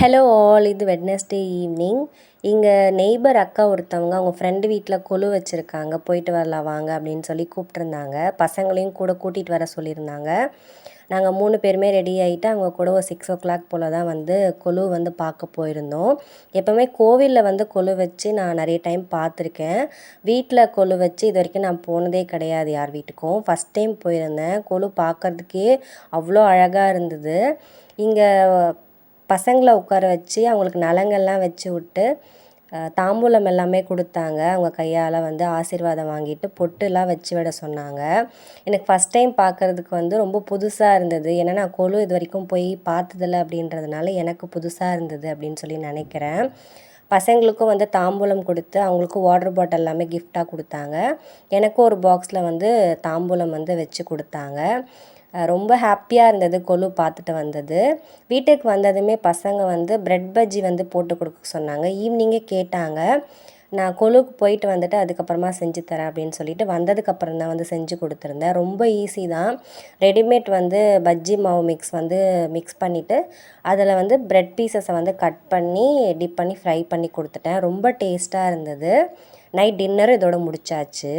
Hello all, இது Wednesday evening. இங்கே neighbour அக்கா ஒருத்தவங்க அவங்க ஃப்ரெண்டு வீட்டில் கொலு வச்சுருக்காங்க, போயிட்டு வரலாம் வாங்க அப்படின்னு சொல்லி கூப்பிட்ருந்தாங்க. பசங்களையும் கூட கூட்டிகிட்டு வர சொல்லியிருந்தாங்க. நாங்கள் 3 பேருமே ரெடி ஆகிட்டு அவங்க கூட ஒரு 6 o'clock போல் தான் வந்து கொலு வந்து பார்க்க போயிருந்தோம். எப்போவுமே கோவிலில் வந்து கொலு வச்சு நான் நிறைய டைம் பார்த்துருக்கேன். வீட்டில் கொலு வச்சு இது வரைக்கும் நான் போனதே கிடையாது யார் வீட்டுக்கும். ஃபஸ்ட் டைம் போயிருந்தேன். கொலு பார்க்குறதுக்கே அவ்வளோ அழகாக இருந்தது. இங்கே பசங்களை உட்கார வச்சு அவங்களுக்கு நலங்கள்லாம் வச்சு விட்டு தாம்பூலம் எல்லாமே கொடுத்தாங்க. அவங்க கையால் வந்து ஆசீர்வாதம் வாங்கிட்டு பொட்டுலாம் வச்சு விட சொன்னாங்க. எனக்கு ஃபஸ்ட் டைம் பார்க்குறதுக்கு வந்து ரொம்ப புதுசாக இருந்தது. ஏன்னா நான் கொலு இது வரைக்கும் போய் பார்த்ததில்ல அப்படின்றதுனால எனக்கு புதுசாக இருந்தது அப்படின்னு சொல்லி நினைக்கிறேன். பசங்களுக்கும் வந்து தாம்பூலம் கொடுத்து அவங்களுக்கும் வாட்டர் பாட்டில் எல்லாமே கிஃப்டாக கொடுத்தாங்க. எனக்கும் ஒரு பாக்ஸில் வந்து தாம்பூலம் வந்து வச்சு கொடுத்தாங்க. ரொம்ப ஹாப்பியாக இருந்தது கொலு பார்த்துட்டு வந்தது. வீட்டுக்கு வந்ததுமே பசங்க வந்து பிரெட் பஜ்ஜி வந்து போட்டு கொடுக்க சொன்னாங்க. ஈவினிங்கே கேட்டாங்க. நான் கொலுக்கு போயிட்டு வந்துட்டு அதுக்கப்புறமா செஞ்சு தரேன் அப்படின்னு சொல்லிட்டு வந்ததுக்கப்புறம் தான் வந்து செஞ்சு கொடுத்துருந்தேன். ரொம்ப ஈஸி தான். ரெடிமேட் வந்து பஜ்ஜி மாவு மிக்ஸ் வந்து மிக்ஸ் பண்ணிவிட்டு அதில் வந்து பிரெட் பீசஸை வந்து கட் பண்ணி டிப் பண்ணி ஃப்ரை பண்ணி கொடுத்துட்டேன். ரொம்ப டேஸ்ட்டாக இருந்தது. நைட் டின்னரும் இதோட முடிச்சாச்சு.